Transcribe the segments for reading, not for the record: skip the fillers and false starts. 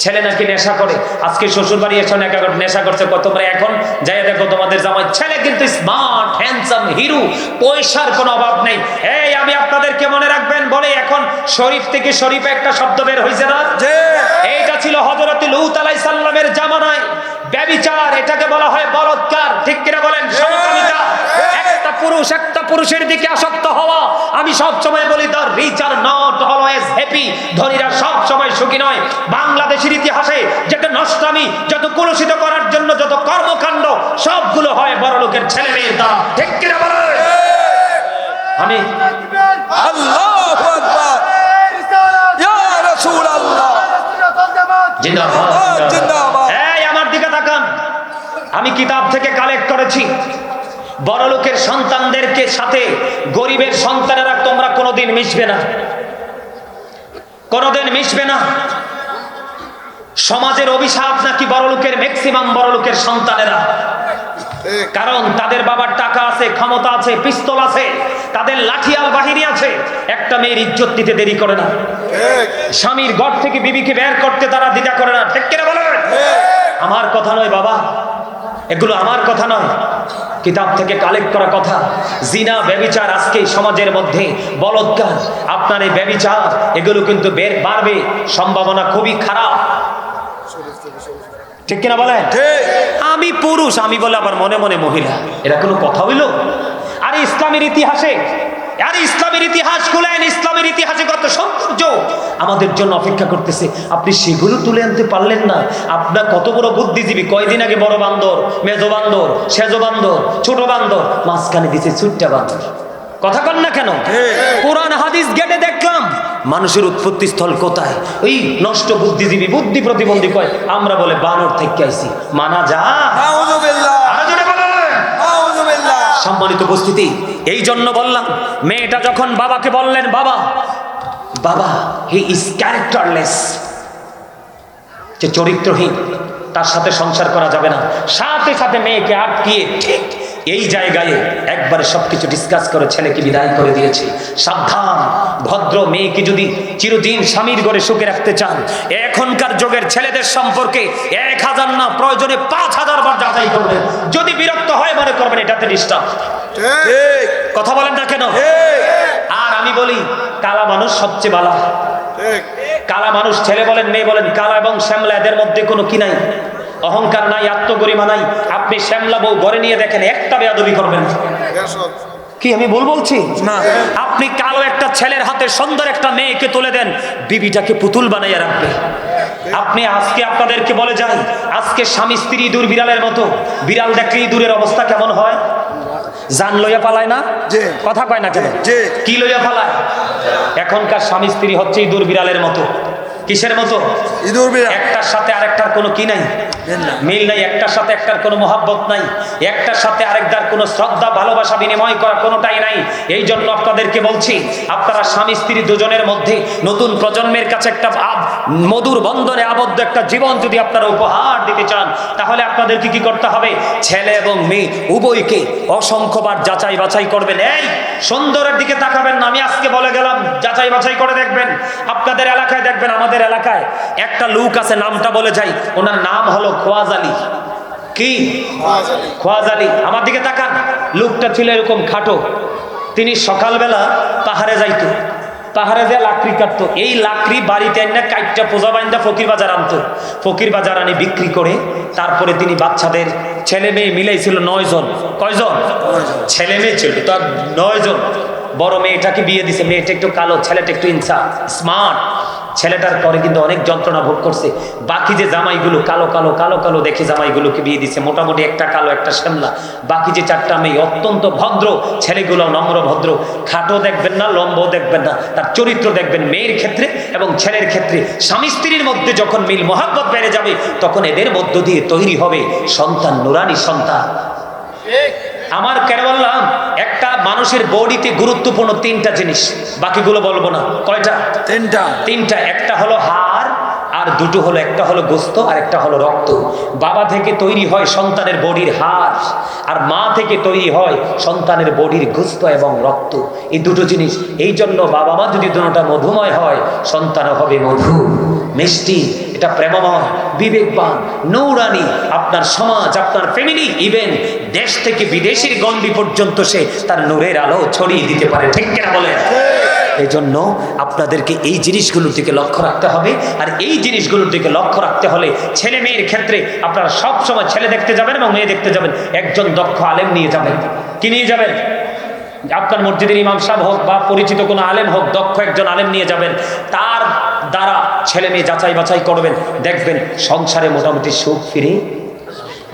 ছেলে নাকি নেশা করে, আজকে শ্বশুর বাড়ি এসে নেশা করছে। তোমরা এখন যাই দেখো তোমাদের জামাই ছেলে কিন্তু স্মার্ট হ্যান্ডসাম হিরো, পয়সার কোনো অভাব নেই। এই আমি আপনাদেরকে মনে রাখবেন বলে এখন শরীফ থেকে শরীফে একটা শব্দ বের হয়েছে না, এইটা ছিল হযরত লূত আলাইহিস সালামের জামানায়। ব্যভিচার এটাকে বলা হয় বলৎকার, ঠিক কিনা বলেন? সমকামিতা, একটা পুরুষ একটা পুরুষের দিকে আসক্ত হওয়া। আমি সব সময় বলি the rich are not always happy, ধনীরা সব সময় সুখী নয়। বাংলাদেশের ইতিহাসে যত নষ্টামি, যত কলুষিত করার জন্য যত কর্মকাণ্ড, সবগুলো হয় বড়লোকের ছেলে মেয়ের দ্বারা, ঠিক কিনা বলেন? আমি আল্লাহু আকবার, ইয়া রাসূলুল্লাহ, জিন্দাবাদ জিন্দাবাদ। এই আমার দিকে তাকান, আমি কিতাব থেকে কালেক্ট করেছি। বড়লোকের সন্তানদেরকে সাথে গরিবের সন্তানেরা তোমরা কোনোদিন মিশবে না, কোনোদিন মিশবে না। সমাজের অভিশাপ নাকি বড়লোকের, ম্যাক্সিমাম বড়লোকের সন্তানেরা। কারণ তাদের বাবার টাকা আছে, ক্ষমতা আছে, পিস্তল আছে, তাদের লাঠিয়াল বাহিনী আছে। একটা মেয়ের ইজ্জত দিতে দেরি করে না, স্বামীর ঘর থেকে বিবিকে বের করতে তারা দ্বিধা করে না, ঠিক কিনা বলেন? আমার কথা নয় বাবা, এগুলো আমার কথা নয়, কিতাব থেকে কালেক্ট করা কথা। জিনা, ব্যভিচার আজকে সমাজের মধ্যে, বলৎকার, আপনার এই ব্যভিচার এগুলো কিন্তু বাড়বে, সম্ভাবনা খুবই খারাপ, ঠিক কিনা বলেন? আমি পুরুষ আমি বলে আবার মনে মনে মহিলা, এটা কোনো কথা হইল? আরে ইসলামের ইতিহাসে, আরে ইসলামের ইতিহাস খুলেন, ইসলামের ইতিহাসে কত সৌন্দর্য আমাদের জন্য অপেক্ষা করতেছে। আপনি সেগুলো তুলে আনতে পারলেন না। আপনার কত বড় বুদ্ধিজীবী, কয়দিন আগে বড় বান্দর, মেজো বান্দর, সেজো বান্দর, ছোট বান্দর, মাঝখানে দিছে ছোট্টা বান্দর। কথা কন না কেন? কোরআন হাদিস গেটে দেখলাম মানুষের উৎপত্তি স্থল কোথায়। ওই নষ্ট বুদ্ধিজীবী, বুদ্ধি প্রতিবন্ধী কয় আমরা বলে বানর থেকে আইছি, মানা যা। আউযুবিল্লাহ, আরো জোরে বলেন। আউযুবিল্লাহ। সম্মানিত উপস্থিতি, এই জন্য বললাম, মেয়েটা যখন বাবাকে বললেন বাবা, বাবা হি ইজ ক্যারেক্টারলেস, যে চরিত্রহীন, তার সাথে সংসার করা যাবে না। সাথে সাথে মেয়েকে আটকিয়ে ঠিক এই জায়গায় একবারে সবকিছু ডিসকাস করে ছেলেকে বিদায় করে দিয়েছে। সাবধান, ভদ্র মেয়েকে যদি চিরদিন স্বামীর ঘরে সুখে রাখতে চান, এখনকার যুগের ছেলেদের সম্পর্কে 1000 না প্রয়োজনে 5000 বার যাচাই করবেন। যদি বিরক্ত হয় মনে করবেন এটাতে ডিস্টার্ব। ঠিক কথা বলেন না কেন? আর আমি বলি কালা মানুষ সবচেয়ে ভালো। ঠিক, কালা মানুষ, ছেলে বলেন মেয়ে বলেন, কালা এবং শ্যামলা এদের মধ্যে কোনো কি নাই, অহংকার নাই, আত্মগরিমা নাই। আপনি শ্যামলা বউ ঘরে নিয়ে দেখেন, একটা বেয়াদবি করবেন কি? আমি ভুল বলছি না। আপনি কালো একটা ছেলের হাতে সুন্দর একটা মেয়েকে তুলে দেন, বিবিটাকে পুতুল বানাইয়া রাখবে। আপনি আজকে আপনাদেরকে বলে যাই, আজকে স্বামী স্ত্রী ইঁদুর বিড়ালের মতো, বিড়াল দেখলে ইঁদুরের অবস্থা কেমন হয়? জান লইয়া পালায় না? জি। কথা কয় না কেন? জি। কি লইয়া পালায়? এখনকার স্বামী স্ত্রী হচ্ছে ইঁদুর বিড়ালের মতো। কিসের মতো? ইঁদুর বিড়াল। একটার সাথে আরেকটার কোনো কি নাই, মিল নাই। একটার সাথে একটার কোনো মহাব্বত নাই, একটার সাথে আরেকটার কোনো শ্রদ্ধা ভালোবাসা বিনিময় করা কোনোটাই নাই। এই জন্য আপনাদেরকে বলছি, আপনারা স্বামী স্ত্রী দুজনের মধ্যে নতুন প্রজন্মের কাছে একটা মধুর বন্ধনে আবদ্ধ একটা জীবন যদি আপনারা উপহার দিতে চান, তাহলে আপনাদেরকে কি করতে হবে? ছেলে এবং মেয়ে উভয়কে অসংখ্যবার যাচাই বাছাই করবেন। এই সুন্দরের দিকে তাকাবেন না, আমি আজকে বলে গেলাম, যাচাই বাছাই করে দেখবেন। আপনাদের এলাকায় দেখবেন, আমাদের এলাকায় একটা লোক আছে, নামটা বলে যাই, ওনার নাম হলো খোয়াজ আলী। কি? খোয়াজ আলী। আমার দিকে তাকান, লোকটা ছিল এরকম খাটো। তিনি সকালবেলা পাহাড়ে যাইতো, পাহাড়ে যে লাকড়ি কাটতো, এই লাকড়ি বাড়িতে এনে কাইটটা পোজা বাইন্দা ফকির বাজার আনতো। ফকির বাজার আনি বিক্রি করে তারপরে তিনি বাচ্চাদের, ছেলে মেয়ে মিলেই ছিল 9 জন। কয়জন? ছেলে মেয়ে ছিল তার 9 জন। বড় মেয়েটাকে বিয়ে দিছে, মেয়েটা একটু কালো, ছেলেটা একটু ইনসা স্মার্ট। ছেলেটার পরে কিন্তু অনেক যন্ত্রণা ভোগ করছে। বাকি যে জামাইগুলো কালো কালো কালো কালো দেখে জামাইগুলোকে বিয়ে দিছে, মোটামুটি একটা কালো একটা শ্যামলা। বাকি যে 4টা মেয়ে অত্যন্ত ভদ্র, ছেলেগুলো নম্র ভদ্র। খাটো দেখবেন না, লম্বও দেখবেন না, তার চরিত্র দেখবেন। মেয়ের ক্ষেত্রে এবং ছেলের ক্ষেত্রে স্বামী স্ত্রীর মধ্যে যখন মিল মহাব্বত বেড়ে যাবে, তখন এদের মধ্য দিয়ে তৈরি হবে সন্তান, নুরানি সন্তান। আমার কেন বললাম, একটা মানুষের বডিতে গুরুত্বপূর্ণ 3টা জিনিস, বাকিগুলো বলবো না। কয়টা? 3টা। একটা হলো হাড়, আর 2টো হলো, একটা হলো গোস্ত আর একটা হলো রক্ত। বাবা থেকে তৈরি হয় সন্তানের বডির হাড়, আর মা থেকে তৈরি হয় সন্তানের বডির গোস্ত এবং রক্ত। এই 2টো জিনিস। এই জন্য বাবা মা যদি দুটোটা মধুময় হয়, সন্তানও হবে মধু, মিষ্টি, এটা প্রেমময়, বিবেকবান, নৌরানি। আপনার সমাজ, আপনার ফ্যামিলি, ইভেন দেশ থেকে বিদেশের গণ্ডি পর্যন্ত সে তার নূরের আলো ছড়িয়ে দিতে পারে। ঠিক কিনা বলেন? এই জন্য আপনাদেরকে এই জিনিসগুলোর দিকে লক্ষ্য রাখতে হবে। আর এই জিনিসগুলোর দিকে লক্ষ্য রাখতে হলে ছেলে মেয়ের ক্ষেত্রে আপনারা সব সময় ছেলে দেখতে যাবেন এবং মেয়ে দেখতে যাবেন, একজন দক্ষ আলেম নিয়ে যাবেন। কি নিয়ে যাবেন? আপনার মসজিদের ইমাম সাহেব হোক বা পরিচিত কোনো আলেম হোক, দক্ষ একজন আলেম নিয়ে যাবেন। তার দ্বারা ছেলে মেয়ে যাচাই বাছাই করবেন, দেখবেন সংসারে মোটামুটি সুখ ফিরে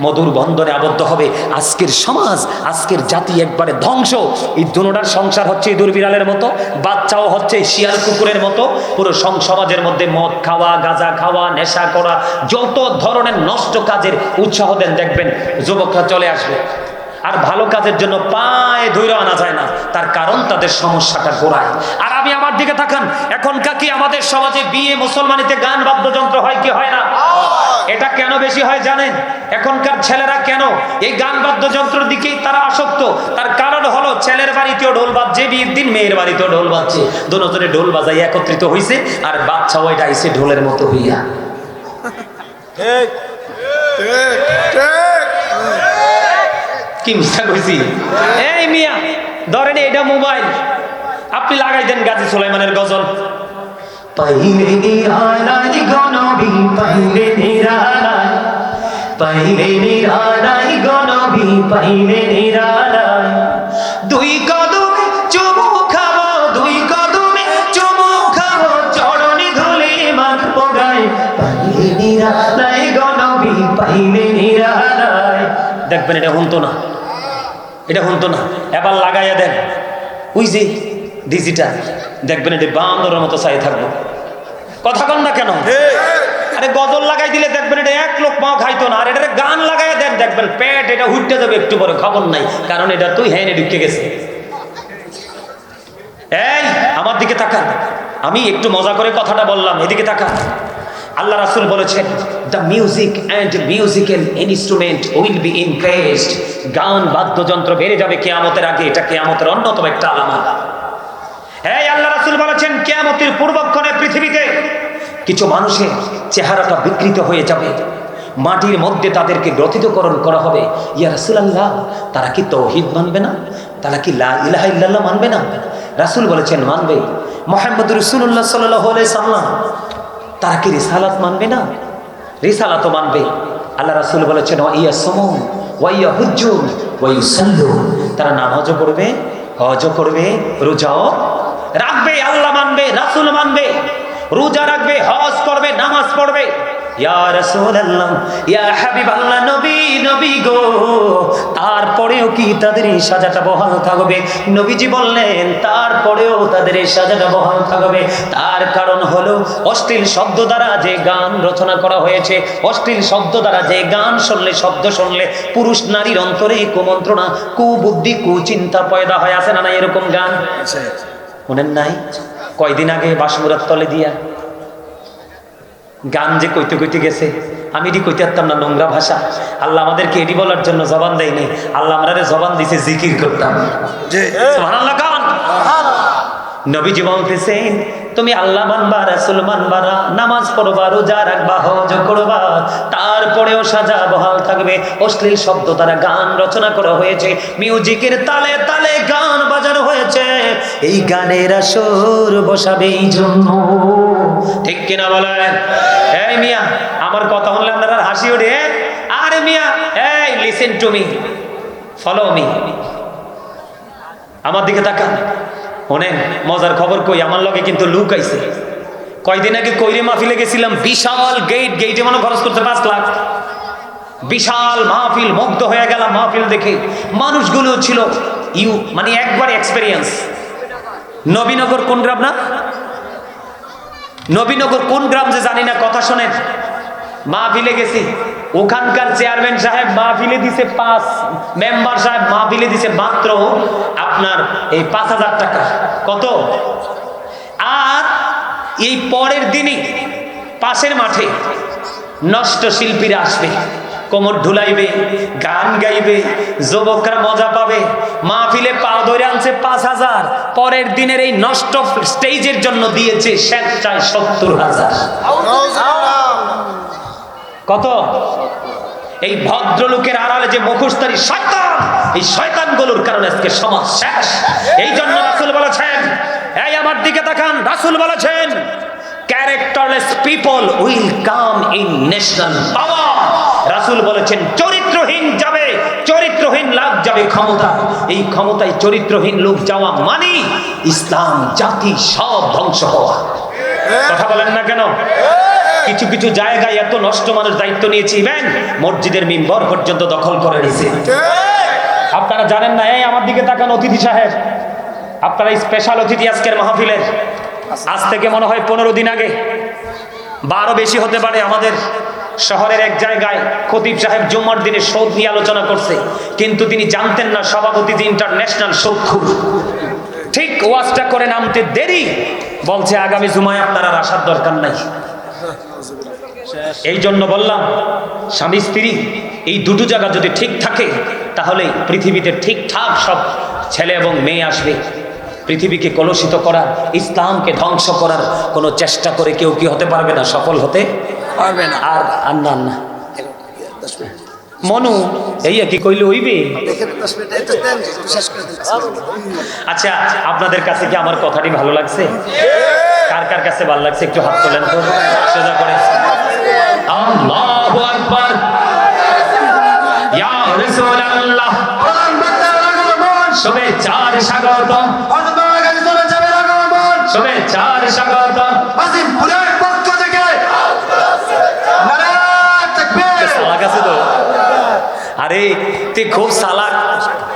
মধুর বন্ধনে আবদ্ধ হবে। আজকের সমাজ, আজকের জাতি একবারে ধ্বংস। এই দুনোটার সংসার হচ্ছে ইঁদুর বিড়ালের মতো, বাচ্চাও হচ্ছে শিয়াল কুকুরের মতো। পুরো সমাজের মধ্যে মদ খাওয়া, গাঁজা খাওয়া, নেশা করা, যত ধরনের নষ্ট কাজের উৎসাহ দেন, দেখবেন যুবকরা চলে আসবে। আর ভালো কাজের জন্য পায়ে ধরে আনা যায় না, তার কারণ তাদের সমস্যাটা গোড়ায়। আর আমি আমার দিকে তাকান, এখনকার কি আমাদের সমাজে বিয়ে মুসলমানিতে গান বাদ্যযন্ত্র হয় কি হয় না? এটা কেন বেশি হয় জানেন? এখনকার ছেলেরা কেন এই গান বাদ্যযন্ত্রের দিকেই তারা আসক্ত? তার কারণ হলো ছেলের বাড়িতেও ঢোল বাজছে, বিয়ের দিন মেয়ের বাড়িতেও ঢোল বাজছে, দুজনে ঢোল বাজাই একত্রিত হয়েছে, আর বাচ্চাও এটা আইছে ঢোলের মতো হইয়া। ঠিক ঠিক ঠিক কি মিথ্যা কইছি? এই মিয়া ধরেন এটা মোবাইল, আপনি লাগাই দেন গাজী সুলাইমানের গজল। পাইলে নিরালাই গনবী, পাইলে নিরালাই, পাইলে নিরালাই গনবী, পাইলে নিরালাই। দুই কদমে চুমু খাবো, দুই কদমে চুমু খাবো, চরণে ধুলি মাখবো গায়ে, পাইলে নিরালাই গনবী, পাইলে নিরালাই। দেখবেন এটা শুনতো না, এটা শুনতো না। এবার লাগাইয়া দেন ওই যে ডিজিটাল, দেখবেন এটা বান্দরের মতো চাই থাকবো। কথা কন না কেন? আরে গজল লাগাই দিলে দেখবেন এটা এক লোক পাও খাইতো না। আর এটা গান লাগাইয়া দেন, দেখবেন পেট এটা উঠতে যাবে একটু পরে, খবর নাই, কারণ এটা তুই হ্যাঁ ঢুকে গেছে। এই আমার দিকে তাকান, আমি একটু মজা করে কথাটা বললাম, এদিকে তাকান। আল্লাহ রাসূল বলেছেন, the music and musical instrument will be increased. গান বাদ্যযন্ত্র বেড়ে যাবে কিয়ামতের আগে, এটা কিয়ামতের অন্যতম একটা আলামত। এই আল্লাহ রাসূল বলেছেন, কিয়ামতের পূর্বক্ষণে পৃথিবীতে কিছু মানুষের চেহারাটা বিকৃত হয়ে যাবে, মাটির মধ্যে তাদেরকে গ্রথিতকরণ করা হবে। ইয়া রাসূলুল্লাহ, তারা কি তাওহীদ মানবে না? তারা কি লা ইলাহা ইল্লাল্লাহ মানবে না? রাসূল বলেছেন মানবে। মুহাম্মদুর রাসূলুল্লাহ সাল্লাল্লাহু আলাইহি সাল্লাম, তারা কি রিসালাত মানবে না? রিসালাতও মানবে। আল্লাহ রাসূল বলেছেন, ওয়া ইয়াসুমুন ওয়া ইয়াহুজ্জুন ওয়া ইউসাল্লুন, তারা নামাজও পড়বে, হজও করবে, রোজাও রাখবে। আল্লাহ মানবে, রাসূল মানবে, রোজা রাখবে, হজ করবে, নামাজ পড়বে। ইয়া রাসূলুল্লাহ, ইয়া হাবিবাল্লাহ, নবী নবী গো, তারপরেও কি তাদের এই সাজাটা বহাল থাকবে? নবীজি বললেন, তারপরেও তাদের এই সাজাটা বহাল থাকবে। তার কারণ হলো অশ্লীল শব্দ দ্বারা যে গান রচনা করা হয়েছে, অশ্লীল শব্দ দ্বারা যে গান শুনলে, শব্দ শুনলে পুরুষ নারীর অন্তরে কুমন্ত্রণা, কুবুদ্ধি, কুচিন্তা পয়দা হয়। আছে না নাই এরকম গান? শুনেন নাই? কয়দিন আগে বাসমুরার তলে দিয়া গান যে কইতে কইতে গেছে, আমি এটি কইতে পারতাম না, নোংরা ভাষা। আল্লাহ আমাদেরকে এটি বলার জন্য জবান দেয়নি, আল্লাহ আমাদের জবান দিছে জিকির করতাম। সুবহানাল্লাহ গান। নবীজি বলতেছেন, তুমি আল্লাহ মানবা, রাসূল মানবা, নামাজ পড়বা, রোজা রাখবা, হজ করবা, তারপরেও সাজা বহাল থাকবে। অশ্লীল শব্দ দ্বারা গান রচনা করা হয়েছে, মিউজিকের তালে তালে গান বাজানো হয়েছে, এই গানের আসর বসাবে এই জন্য। ঠিক কিনা বলেন? এই মিয়া, আমার কথা শুনলে আপনারা হাসি ওঠে? আরে মিয়া, এই listen to me, follow me, আমার দিকে তাকান। অনেক মজার খবর কই, আমার লগে কিন্তু লুক আইছে। কয়দিন আগে কইরে মাহফিলে গেছিলাম, বিশাল গেট, গেটে মনে খরচ করতে 5 লাখ, বিশাল মাহফিল, মুগ্ধ হয়ে গেলাম মাহফিল দেখে। মানুষগুলো ছিল মানে একবার এক্সপেরিয়েন্স। নবীনগর কোন গ্রাম না? নবীনগর কোন গ্রাম যে জানি না, কথা শোনেন। মাহফিলে গেছি, ওখানকার চেয়ারম্যান সাহেব মাহফিলে দিছে 5, মেম্বার সাহেব মাহফিলে দিছে মাত্র আপনার এই 5,000 টাকা। কত? আর এই পরের দিনই পাশের মাঠে নষ্ট শিল্পীরা আসবে, কোমর ঢুলাইবে, গান গাইবে, যুবকরা মজা পাবে। মাহফিলে পা ধরে আনছে 5,000, পরের দিনের এই নষ্ট স্টেজের জন্য দিয়েছে স্বেচ্ছায় 70,000। কত? এই ভদ্রলোকের আড়ালে যে মুখোশধারী শয়তান, এই শয়তানগুলোর কারণে আজকে সমাজ শেষ। এই জন্য রাসূল বলেছেন, এই আমার দিকে তাকান, রাসূল বলেছেন characterless people will come in national power. রাসূল বলেছেন চরিত্রহীন যাবে, চরিত্রহীন লোক যাবে ক্ষমতা। এই ক্ষমতায় চরিত্রহীন লোক যাওয়া মানে ইসলাম জাতি সব ধ্বংস হওয়া। কথা বলেন না কেন? কিছু কিছু জায়গায় এত নষ্ট মানুষ দায়িত্ব নিয়েছে, ইভেন মসজিদের মিম্বর পর্যন্ত দখল করে নিয়েছে। আপনারা জানেন না? এই আমার দিকে তাকান অতিথি সাহেব, আপনারা স্পেশাল অতিথি আজকের মাহফিলের। আজ থেকে মনে হয় 15 দিন আগে বা আরো বেশি হতে পারে, আমাদের শহরের এক জায়গায় খতিব সাহেব জুম্মার দিনে সুদ নিয়ে আলোচনা করছে, কিন্তু তিনি জানতেন না সভাপতি যে ইন্টারন্যাশনাল সুদখোর। ঠিক ওয়াজটা করে নামতে দেরি, বলছে আগামী জুমায় আপনারা আর আসার দরকার নাই। এই জন্য বললাম স্বামী স্ত্রী এই দুটো জায়গা যদি ঠিক থাকে তাহলে পৃথিবীতে ঠিকঠাক সব ছেলে এবং মেয়ে আসবে। পৃথিবীকে কলুষিত করার, ইসলামকে ধ্বংস করার কোনো চেষ্টা করে কেউ কি হতে পারবে না, সফল হতে পারবে না। আর আন্না আন্না মনু এই কি কইলে হইবে। আচ্ছা, আপনাদের কাছে কি আমার কথাটি ভালো লাগছে? কার কার কাছে ভালো লাগছে একটু হাত তোলেন তো সোজা করে। আল্লাহু আকবার, ইয়া রাসূলুল্লাহ, শুভেচ্ছার স্বাগত, শুভেচ্ছার স্বাগত। সালাক আছে তো? আরে তুই খুব সালাক,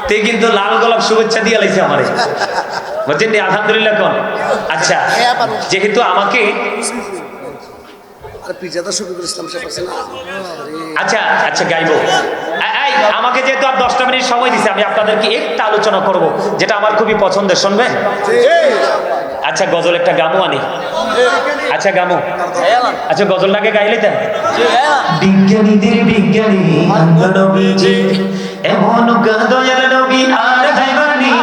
তুই কিন্তু লাল গোলাপ শুভেচ্ছা দিয়ে লাইছে আমারে, বুঝছেন? আলহামদুলিল্লাহ কোন। আচ্ছা, যেহেতু আমাকে আচ্ছা আচ্ছা গাইবো, আমাকে যেহেতু আর 10টা মিনিট সময় দিছে, আমি আপনাদেরকে একটা আলোচনা করব যেটা আমার খুবই পছন্দের, শুনবেন? আচ্ছা গজল একটা গামো আনি। আচ্ছা গামো, আচ্ছা গজলটাকে গাইলে দেন। বিজ্ঞানীদের বিজ্ঞানী নবীজি, এমন দয়াল নবী আর হাইবানি,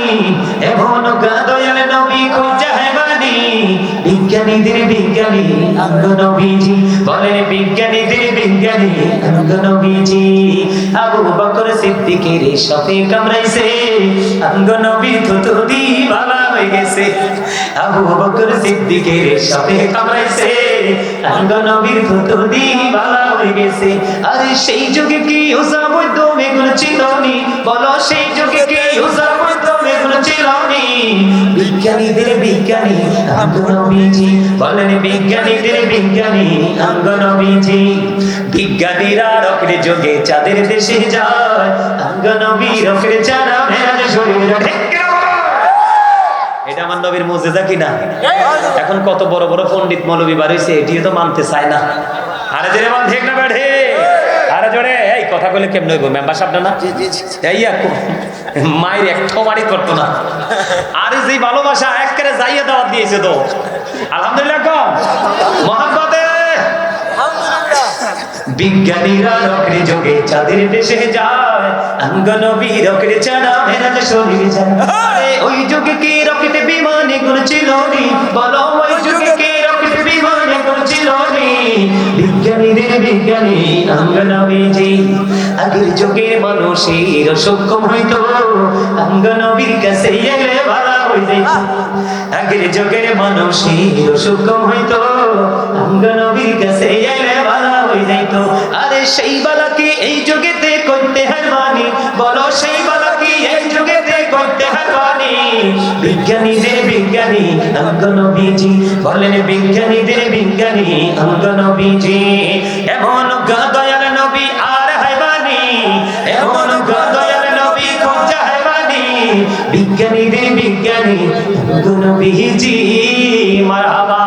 এমন দয়াল নবী খুঁজা হাইবানি। বিজ্ঞানীদের বিজ্ঞানী নবীজি, বলেন বিজ্ঞানীদের বিজ্ঞানী নবীজি। আবু বকর সিদ্দিকের সাথে কামড়াইছে, নবী থুতু বালা হয়ে গেছে। আবু বকর সিদ্দিকের সাথে কামড়াইছে, নবীর থুতু বালা হয়ে গেছে। আরে সেই যুগে কি ওসাব হইতো মেগুলো চিলনি, বলো সেই যুগে কি ওসাব হইতো মেগুলো চিলনি। বিজ্ঞানীদের বিজ্ঞানী নবীজি, বলেন বিজ্ঞানীদের বিজ্ঞানী নবীজি। বিজ্ঞানীরা রকেট যোগে চাঁদের দেশে যায়, নবী রকেট ছাড়া মেরাজ শরীর। এটা আমার নবীর মুজিজা কিনা? এখন কত বড় বড় পণ্ডিত মৌলবী বার হইছে, এটিও তো মানতে চায় না। আরে জোরে বল ঠিক না বেঠে? আরে জোরে, এই কথা কইলে কেমনে হইব? মেম্বার সাহেব না এই মায়ের একটা মারি করতো না। আরে যেই ভালোবাসা একেবারে যাইয়া দাওয়াত দিয়েছে তো, আলহামদুলিল্লাহ কম মহাব্বতে। বিজ্ঞানীরা রকেট যোগে চাঁদের দেশে যায়, নবী রকেট ছাড়া মেরাজ শরীর যায়। আরে ওই যুগে কি রকেট বিমানে কোন ছিল নি, বলো ওই যুগে কি রকেট বিমানে কোন ছিল নি। বিজ্ঞানীদের বিজ্ঞানী নবীজি, আগের যুগে মানুষের সক্ষম হইতো, নবীর কাছে এলে ভালো হয়ে যাইত। আগের যুগের মানুষের সক্ষম হইতো, নবীর কাছে এলে ভালো হয়ে যাইত। আরে সেই বালা কি এই যুগেতে করতে হয় মানি, বলো সেই বালা কি এই যুগেতে করতে হয় মানি। বিজ্ঞানীদের বিজ্ঞানী নবীজি, বলেন বিজ্ঞানীদের বিজ্ঞানী নবীজি। এমন দয়াল নবী আর হাইবানি, এমন দয়াল নবী খুঁজা হাইবানি। বিজ্ঞানীদের বিজ্ঞানী নবীজি, মারহাবা।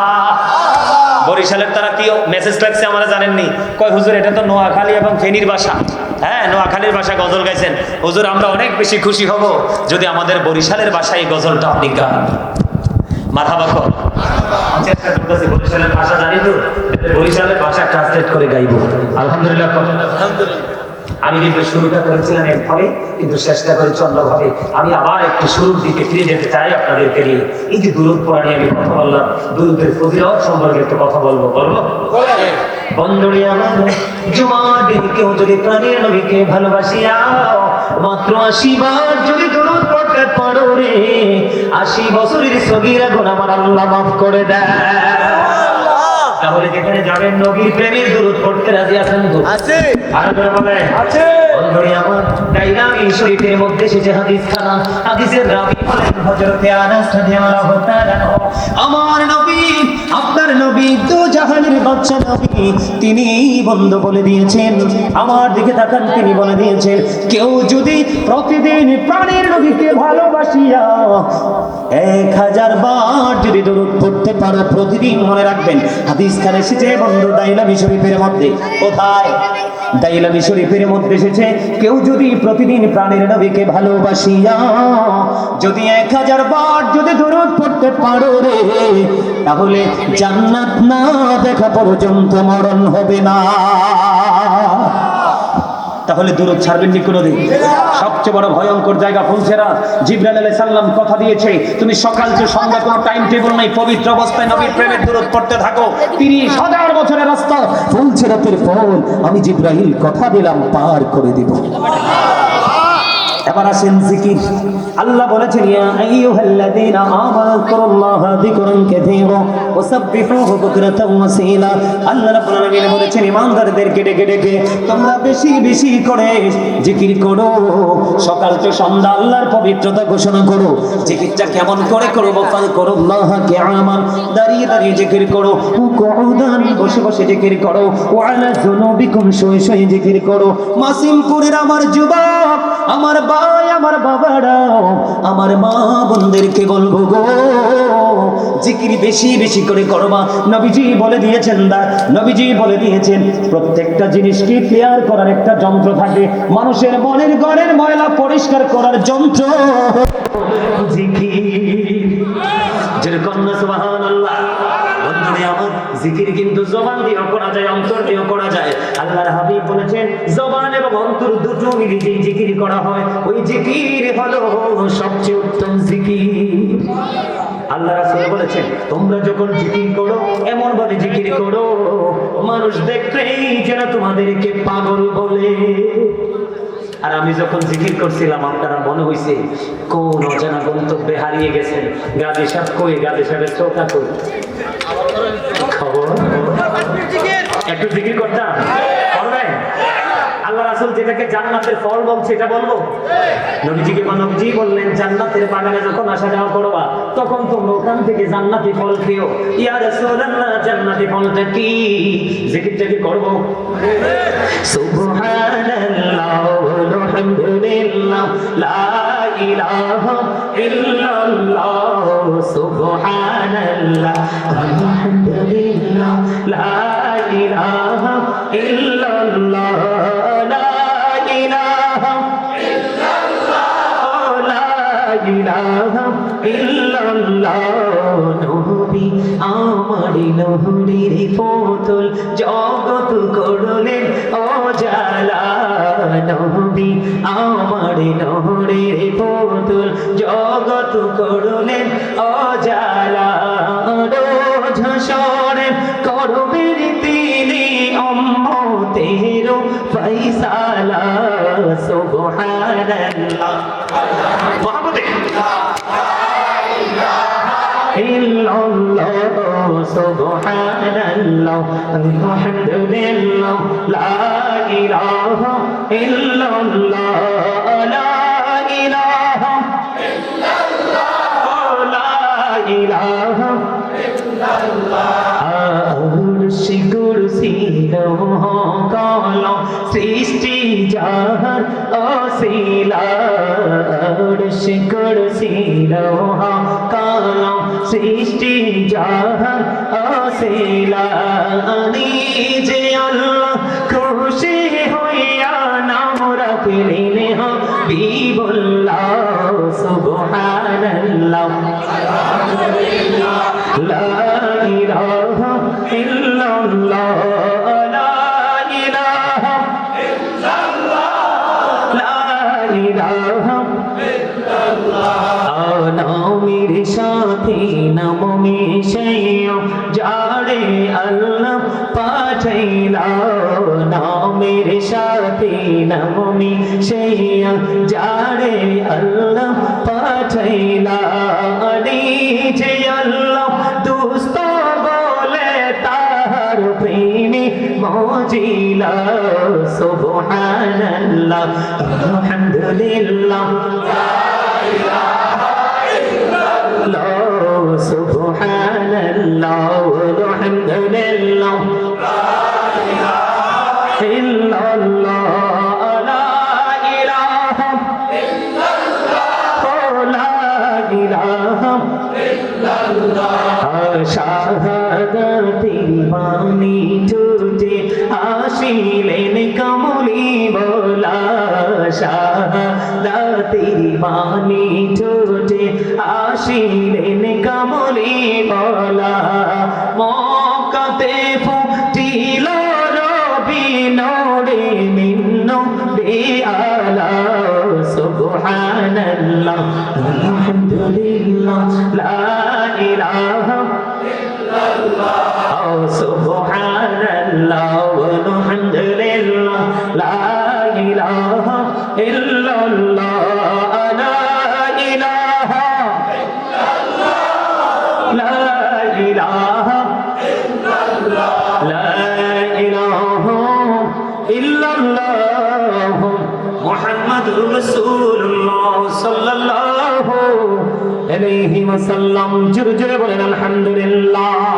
বরিশালের তারা কি মেসেজ লাগছে আমরা জানেননি, কয় হুজুর এটা তো নোয়াখালী এবং ফেনীর ভাষা। হ্যাঁ, নোয়াখালীর ভাষা গজল গাইছেন হুজুর, আমরা অনেক বেশি খুশি হব যদি আমাদের বরিশালের ভাষায় এই গজলটা আপনি গান। মারহাবা কর, চেষ্টা করতেছি, বরিশালের ভাষা জানি তো, বরিশালের ভাষা ট্রান্সলেট করে গাইব। আলহামদুলিল্লাহ। আমি কিন্তু শুরুটা করেছিলাম এভাবে, কিন্তু চেষ্টা করেছি অন্যভাবে। আমি আবার একটু শুরুর দিকে ফিরে যেতে চাই আপনাদেরকে নিয়ে। এই যে দুরূদ পড়া নিয়ে আমি কথা বললাম, দুরূদের ফজিলত সম্পর্কে একটু কথা বলবো। বন্ধুরে আমার, জুমার দিনে কেউ যদি প্রাণের নবীকে ভালোবাসিয়া মাত্র 80 বার যদি দুরূদ পড়তে পারো রে, 80 বছরের সগীরা গুনাহ আমার আল্লাহ মাফ করে দেয়। তাহলে যেখানে যাবেন নবীর প্রেমের দুরূদ পড়তে রাজি আছেন তো? আছে। আর বলে আছে। বন্ধুরে আমার, দাইলামি শরীফের মধ্যে এসেছে হাদিস খানা। হাদিসের রাবী হলেন হযরতে আনাস রাদিয়াল্লাহু তাআলা। আমার নবী, আপনার নবী, দু জাহানের বাদশা নবী, তিনি বন্ধু বলে দিয়েছেন, আমার দিকে তাকান, তিনি বলে দিয়েছেন, কেউ যদি প্রতিদিন প্রাণের নবীকে ভালোবাসিয়া 1000 বার যদি দুরূদ পড়তে পারো প্রতিদিন, মনে রাখবেন হাদিস খানে এসেছে বন্ধু দাইলামি শরীফের মধ্যে। কোথায়? দাইলামি শরীফের মধ্যে এসেছে, কেউ যদি প্রতিদিন প্রাণের নবীকে ভালোবাসিয়া যদি 1000 বার যদি দুরূদ পড়তে পারো রে, তাহলে জান্নাত না দেখা পর্যন্ত মরণ হবে না। তাহলে দুরূদ ছাড়বেন নি কোনোদিন? সবচেয়ে বড় ভয়ঙ্কর জায়গা ফুলছেরা। জিবরাইল আলাইহিস সালাম কথা দিয়েছে, তুমি সকাল থেকে সন্ধ্যা কোনো টাইম টেবিল নাই, পবিত্র অবস্থায় নবীর প্রেমের দুরূদ পড়তে থাকো। 30,000 বছরের রাস্তা ফুলছেরাতের পর আমি জিবরাইল কথা দিলাম পার করে দিব। এবার আসেন জিকির। আল্লাহ বলেছেন, ইয়া আইয়ুহাল্লাযীনা আমানু যিকুরুল্লাহা যিকরান কাসীরা ওয়া সাব্বিহুহু বুকরাতাও ওয়া আসীলা। আল্লাহ রাব্বুল আলামিন বলেছেন, ঈমানদারদেরকে ডেকে ডেকে তোমরা বেশি বেশি করে জিকির করো, সকাল থেকে সন্ধ্যা আল্লাহর পবিত্রতা ঘোষণা করো। জিকিরটা কেমন করে করো? ফাযকুরুল্লাহা কিয়ামান, দাঁড়িয়ে দাঁড়িয়ে জিকির করো, কুউদান, বসে বসে জিকির করো, ওয়া আলা যুনুবিকুম, শুয়ে শুয়ে জিকির করো। মাসিমপুরের আমার যুবক, আমার ভাই, আমার বাবারা, আমার মা বোনদেরকে বলবো গো, জিকির বেশি বেশি করে করবা। নবীজি বলে দিয়েছেন, নবীজি বলে দিয়েছেন, প্রত্যেকটা জিনিসকে ক্লিয়ার করার একটা যন্ত্র থাকে। মানুষের মনের ঘরের ময়লা পরিষ্কার করার যন্ত্র জিকির। যেরকম না সুবহানাল্লাহ। বন্ধুরে আমার, জিকির কিন্তু জবান দিয়েও করা যায়, অন্তর দিয়েও করা যায়। আল্লাহর হাবিব বলেছেন, জবান এবং অন্তর দুটো মিলে যে জিকির করা হয়, ওই জিকির হলো সবচেয়ে উত্তম জিকির। আল্লাহ রাসূল বলেছেন, তোমরা যখন জিকির করো এমন ভাবে জিকির করো মানুষ দেখলেই যেন তোমাদেরকে পাগল বলে। আর আমি যখন জিকির করছিলাম, আপনারা মনে হইছে কোন অজানা গন্তব্যে হারিয়ে গেছেন। গাজী সাহেব কই? গাজী সাহেবের চৌকা কই? খবর একটু জিকির করতাম, বলবেন? আল্লাহ রাসূল যেটাকে জান্নাতের ফল বলছে এটা বলবো? নবীজিকে নবীজি বললেন, জান্নাতের বাগানে যখন আসা যাওয়া করবা তখন তোমরা ওখান থেকে জান্নাতি ফল খেও। ইয়া রাসূলুল্লাহ, জান্নাতি ফলটা কি? জিকিরটা কি করবো? সুবহানাল্লাহ আলহামদুলিল্লাহ লা ইলাহা ইল্লাল্লাহ, সুবহানাল্লাহ আলহামদুলিল্লাহ লা ইলাহা ইল্লাল্লাহ, লা ইলাহা ইল্লাল্লাহ, লা ইলাহা ইল্লাল্লাহ। নবী আমার নূরের পুতুল, জগৎ করলেন উজালা। নবী আমার নূরের পুতুল, জগৎ করলেন উজালা। রোজ হাসরে করবেন তিনি উম্মতের ফয়সালা। সুবহানাল্লাহ ইল্লাল্লাহ, সুবহানাল্লাহ আলহামদুলিল্লাহ লা ইলাহা ইল্লাল্লাহ, লা ইলাহা ইল্লাল্লাহ, লা ইলাহা ইল্লাল্লাহ। আরশে কুরসি লৌহ কলম সৃষ্টি যাহার অসিলা। আরশে কুরসি লৌহ কলম সৃষ্টি যাহার অসিলা। নিজে আল্লাহ খুশি হইয়া নাম রাখলেন হাবিবুল্লাহ। সুবহানাল্লাহ লা ইলাহা ইল্লাল্লাহ, লা ইলাহা ইল্লাল্লাহ, मेरे साथी नमोमी शेया जारे अल्लाह पाठैला जे अल्लाह दोस्त बोले तार प्रेमी मौजिला सुबहानल्लाह अल्हम्दुलिल्लाह सुबहानल्लाह अल्हम्दुलिल्लाह इल्लल्लाह ला इलाहा इल्लल्लाह ला इलाहा इल्लल्लाह शाहादती बानी टूटे आशिलेन कमली बोला शाहादती बानी टूटे आशिलेन कमली बोला मौकाते फुटिल रबी नूरे मिन्नो बे आला सुबहानल्लाह अल्हम्दुलिल्लाह ला इलाहा इल्लल्लाह सुबहानल्लाह अल्हम्दुलिल्लाह ला इलाहा इल्लल्लाह ला इलाहा ला इलाहा ला इलाहा इल्लल्लाह मुहम्मदुर रासूलुल्लाह सल्लल्लाहु अलैहि वसल्लम जुर जुर बोलेन अल्हम्दुलिल्लाह